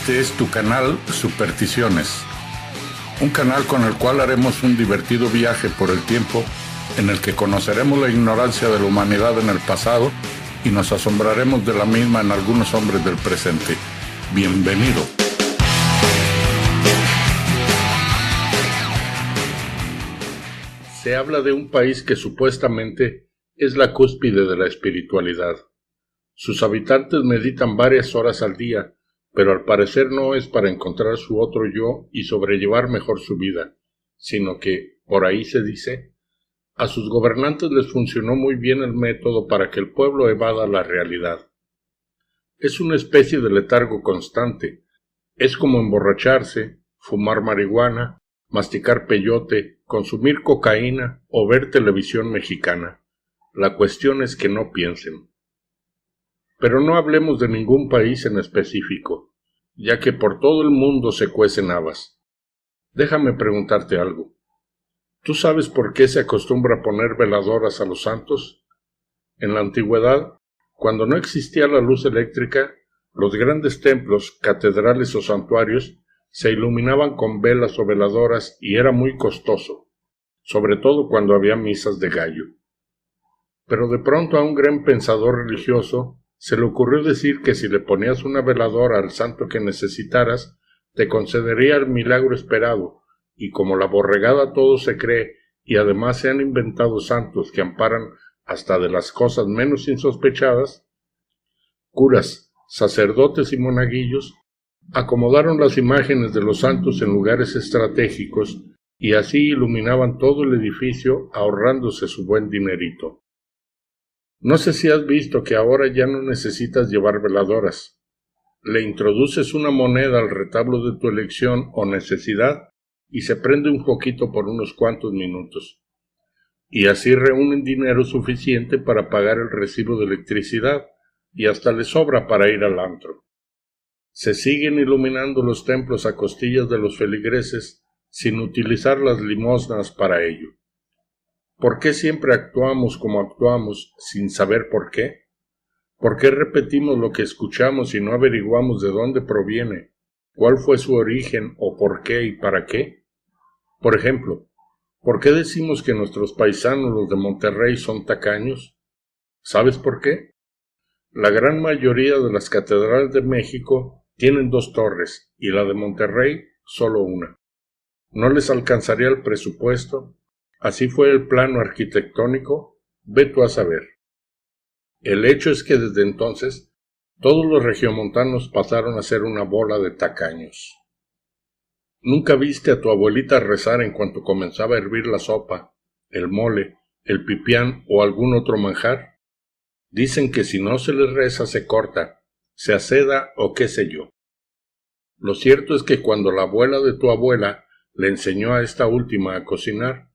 Este es tu canal Supersticiones, un canal con el cual haremos un divertido viaje por el tiempo en el que conoceremos la ignorancia de la humanidad en el pasado y nos asombraremos de la misma en algunos hombres del presente. Bienvenido. Se habla de un país que supuestamente es la cúspide de la espiritualidad. Sus habitantes meditan varias horas al día, pero al parecer no es para encontrar su otro yo y sobrellevar mejor su vida, sino que, por ahí se dice, a sus gobernantes les funcionó muy bien el método para que el pueblo evada la realidad. Es una especie de letargo constante. Es como emborracharse, fumar marihuana, masticar peyote, consumir cocaína o ver televisión mexicana. La cuestión es que no piensen. Pero no hablemos de ningún país en específico, ya que por todo el mundo se cuecen habas. Déjame preguntarte algo. ¿Tú sabes por qué se acostumbra poner veladoras a los santos? En la antigüedad, cuando no existía la luz eléctrica, los grandes templos, catedrales o santuarios se iluminaban con velas o veladoras y era muy costoso, sobre todo cuando había misas de gallo. Pero de pronto a un gran pensador religioso se le ocurrió decir que si le ponías una veladora al santo que necesitaras, te concedería el milagro esperado, y como la borregada todo se cree, y además se han inventado santos que amparan hasta de las cosas menos insospechadas, curas, sacerdotes y monaguillos acomodaron las imágenes de los santos en lugares estratégicos y así iluminaban todo el edificio ahorrándose su buen dinerito. No sé si has visto que ahora ya no necesitas llevar veladoras. Le introduces una moneda al retablo de tu elección o necesidad y se prende un foquito por unos cuantos minutos. Y así reúnen dinero suficiente para pagar el recibo de electricidad y hasta les sobra para ir al antro. Se siguen iluminando los templos a costillas de los feligreses sin utilizar las limosnas para ello. ¿Por qué siempre actuamos como actuamos sin saber por qué? ¿Por qué repetimos lo que escuchamos y no averiguamos de dónde proviene, cuál fue su origen o por qué y para qué? Por ejemplo, ¿por qué decimos que nuestros paisanos, los de Monterrey, son tacaños? ¿Sabes por qué? La gran mayoría de las catedrales de México tienen 2 torres y la de Monterrey solo una. ¿No les alcanzaría el presupuesto? Así fue el plano arquitectónico, ve tú a saber. El hecho es que desde entonces todos los regiomontanos pasaron a ser una bola de tacaños. ¿Nunca viste a tu abuelita rezar en cuanto comenzaba a hervir la sopa, el mole, el pipián o algún otro manjar? Dicen que si no se les reza se corta, se aceda o qué sé yo. Lo cierto es que cuando la abuela de tu abuela le enseñó a esta última a cocinar,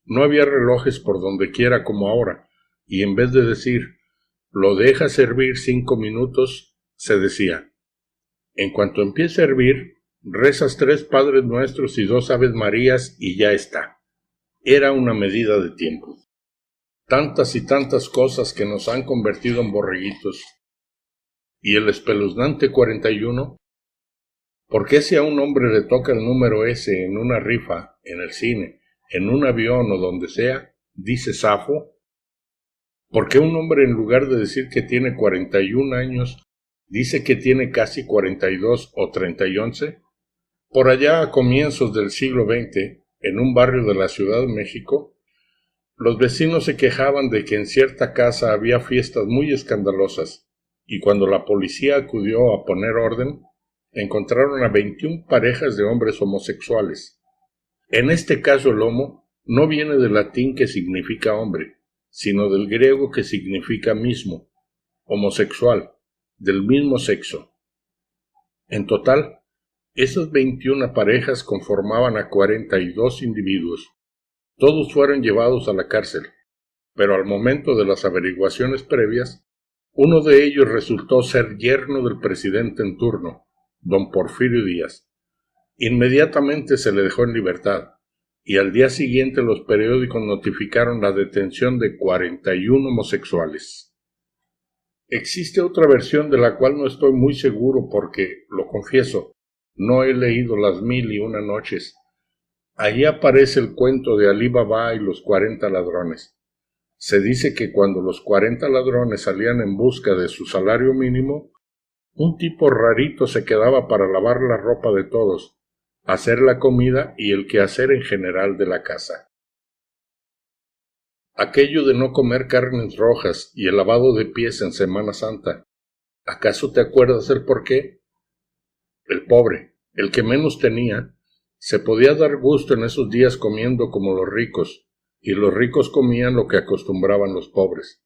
no había relojes por donde quiera como ahora, y en vez de decir, lo dejas hervir 5 minutos, se decía, en cuanto empiece a hervir, rezas 3 Padres Nuestros y 2 Aves Marías y ya está. Era una medida de tiempo. Tantas y tantas cosas que nos han convertido en borreguitos. ¿Y el espeluznante 41? ¿Por qué si a un hombre le toca el número S en una rifa, en el cine, en un avión o donde sea, dice Safo? ¿Por qué un hombre en lugar de decir que tiene 41 años, dice que tiene casi 42 o 31? Por allá a comienzos del siglo XX, en un barrio de la Ciudad de México, los vecinos se quejaban de que en cierta casa había fiestas muy escandalosas, y cuando la policía acudió a poner orden, encontraron a 21 parejas de hombres homosexuales. En este caso el homo no viene del latín que significa hombre, sino del griego que significa mismo, homosexual, del mismo sexo. En total, esas 21 parejas conformaban a 42 individuos. Todos fueron llevados a la cárcel, pero al momento de las averiguaciones previas, uno de ellos resultó ser yerno del presidente en turno, don Porfirio Díaz. Inmediatamente se le dejó en libertad, y al día siguiente los periódicos notificaron la detención de 41 homosexuales. Existe otra versión de la cual no estoy muy seguro porque, lo confieso, No he leído las 1001 noches. Allí aparece el cuento de Alí Baba y los 40 ladrones. Se dice que cuando los 40 ladrones salían en busca de su salario mínimo, un tipo rarito se quedaba para lavar la ropa de todos, hacer la comida y el quehacer en general de la casa. Aquello de no comer carnes rojas y el lavado de pies en Semana Santa, ¿acaso te acuerdas el por qué? El pobre, el que menos tenía, se podía dar gusto en esos días comiendo como los ricos, y los ricos comían lo que acostumbraban los pobres.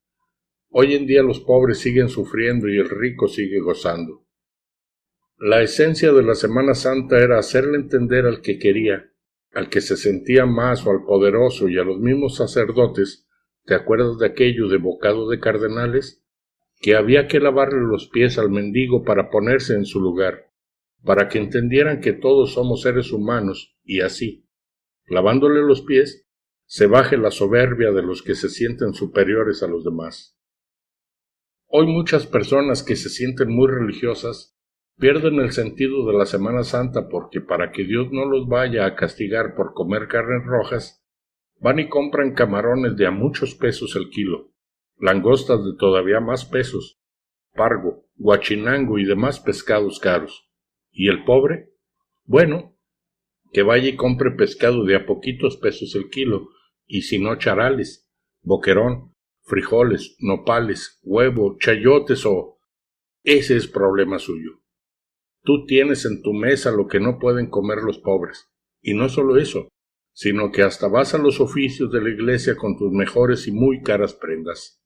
Hoy en día los pobres siguen sufriendo y el rico sigue gozando. La esencia de la Semana Santa era hacerle entender al que quería, al que se sentía más o al poderoso y a los mismos sacerdotes, ¿te acuerdas de aquello de bocado de cardenales? Que había que lavarle los pies al mendigo para ponerse en su lugar, para que entendieran que todos somos seres humanos y así, lavándole los pies, se baje la soberbia de los que se sienten superiores a los demás. Hoy muchas personas que se sienten muy religiosas pierden el sentido de la Semana Santa porque para que Dios no los vaya a castigar por comer carnes rojas, van y compran camarones de a muchos pesos el kilo, langostas de todavía más pesos, pargo, guachinango y demás pescados caros. ¿Y el pobre? Bueno, que vaya y compre pescado de a poquitos pesos el kilo, y si no charales, boquerón, frijoles, nopales, huevo, chayotes o... Ese es problema suyo. Tú tienes en tu mesa lo que no pueden comer los pobres. Y no solo eso, sino que hasta vas a los oficios de la iglesia con tus mejores y muy caras prendas.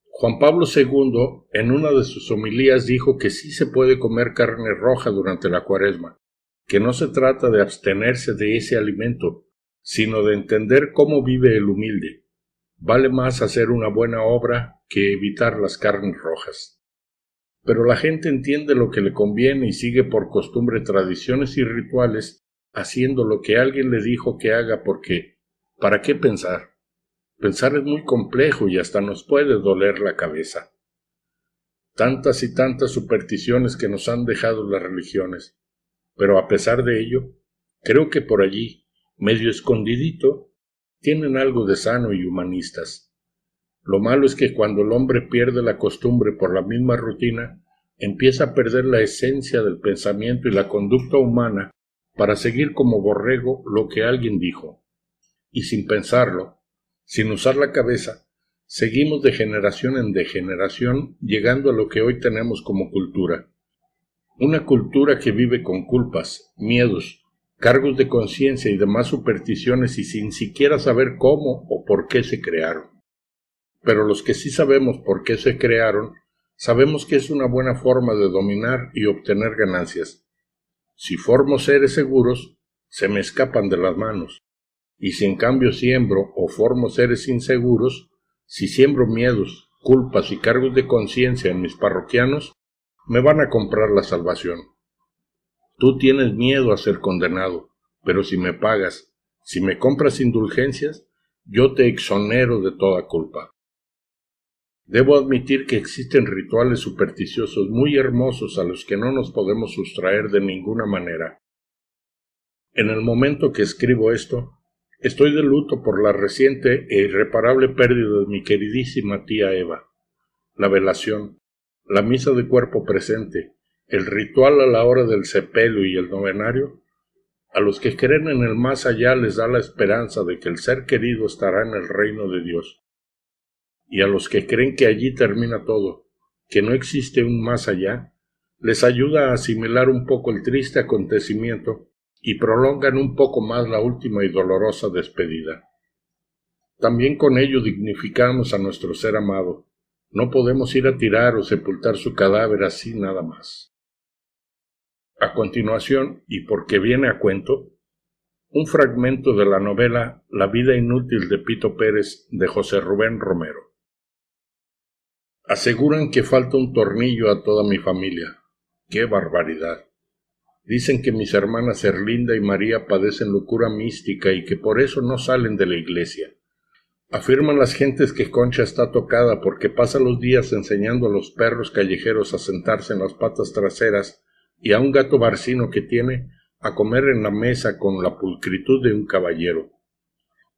Juan Pablo II, en una de sus homilías, dijo que sí se puede comer carne roja durante la Cuaresma, que no se trata de abstenerse de ese alimento, sino de entender cómo vive el humilde. Vale más hacer una buena obra que evitar las carnes rojas. Pero la gente entiende lo que le conviene y sigue por costumbre tradiciones y rituales, haciendo lo que alguien le dijo que haga porque, ¿para qué pensar? Pensar es muy complejo y hasta nos puede doler la cabeza. Tantas y tantas supersticiones que nos han dejado las religiones, pero a pesar de ello, creo que por allí, medio escondidito, tienen algo de sano y humanistas. Lo malo es que cuando el hombre pierde la costumbre por la misma rutina, empieza a perder la esencia del pensamiento y la conducta humana para seguir como borrego lo que alguien dijo. Y sin pensarlo, sin usar la cabeza, seguimos de generación en degeneración llegando a lo que hoy tenemos como cultura. Una cultura que vive con culpas, miedos, cargos de conciencia y demás supersticiones y sin siquiera saber cómo o por qué se crearon. Pero los que sí sabemos por qué se crearon, sabemos que es una buena forma de dominar y obtener ganancias. Si formo seres seguros, se me escapan de las manos. Y si en cambio siembro o formo seres inseguros, si siembro miedos, culpas y cargos de conciencia en mis parroquianos, me van a comprar la salvación. Tú tienes miedo a ser condenado, pero si me pagas, si me compras indulgencias, yo te exonero de toda culpa. Debo admitir que existen rituales supersticiosos muy hermosos a los que no nos podemos sustraer de ninguna manera. En el momento que escribo esto, estoy de luto por la reciente e irreparable pérdida de mi queridísima tía Eva. La velación, la misa de cuerpo presente, el ritual a la hora del sepelio y el novenario, a los que creen en el más allá les da la esperanza de que el ser querido estará en el reino de Dios. Y a los que creen que allí termina todo, que no existe un más allá, les ayuda a asimilar un poco el triste acontecimiento y prolongan un poco más la última y dolorosa despedida. También con ello dignificamos a nuestro ser amado. No podemos ir a tirar o sepultar su cadáver así nada más. A continuación, y porque viene a cuento, un fragmento de la novela La vida inútil de Pito Pérez de José Rubén Romero. Aseguran que falta un tornillo a toda mi familia. ¡Qué barbaridad! Dicen que mis hermanas Erlinda y María padecen locura mística y que por eso no salen de la iglesia. Afirman las gentes que Concha está tocada porque pasa los días enseñando a los perros callejeros a sentarse en las patas traseras y a un gato barcino que tiene a comer en la mesa con la pulcritud de un caballero.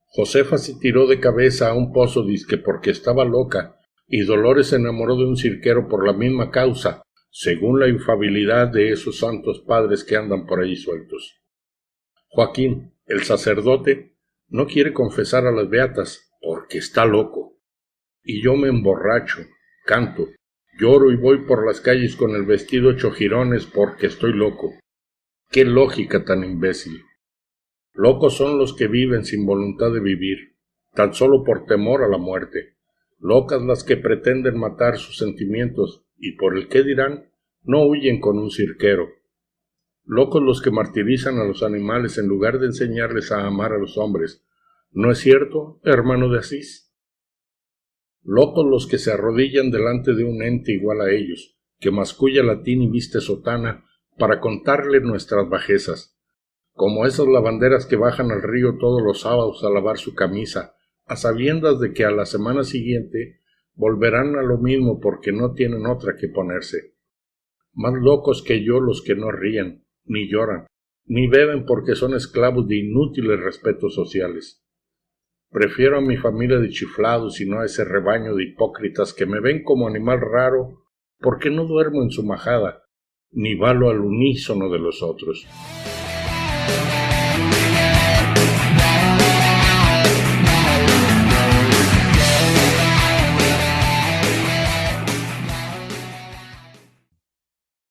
Josefa se tiró de cabeza a un pozo dizque porque estaba loca, y Dolores se enamoró de un cirquero por la misma causa, según la infabilidad de esos santos padres que andan por ahí sueltos. Joaquín, el sacerdote, no quiere confesar a las beatas porque está loco. Y yo me emborracho, canto, lloro y voy por las calles con el vestido hecho jirones porque estoy loco. ¡Qué lógica tan imbécil! Locos son los que viven sin voluntad de vivir, tan solo por temor a la muerte. Locas las que pretenden matar sus sentimientos y por el qué dirán, no huyen con un cirquero. Locos los que martirizan a los animales en lugar de enseñarles a amar a los hombres. ¿No es cierto, hermano de Asís? Locos los que se arrodillan delante de un ente igual a ellos, que masculla latín y viste sotana para contarle nuestras bajezas, como esas lavanderas que bajan al río todos los sábados a lavar su camisa, a sabiendas de que a la semana siguiente volverán a lo mismo porque no tienen otra que ponerse. Más locos que yo los que no ríen, ni lloran, ni beben porque son esclavos de inútiles respetos sociales. Prefiero a mi familia de chiflados y no a ese rebaño de hipócritas que me ven como animal raro porque no duermo en su majada, ni balo al unísono de los otros.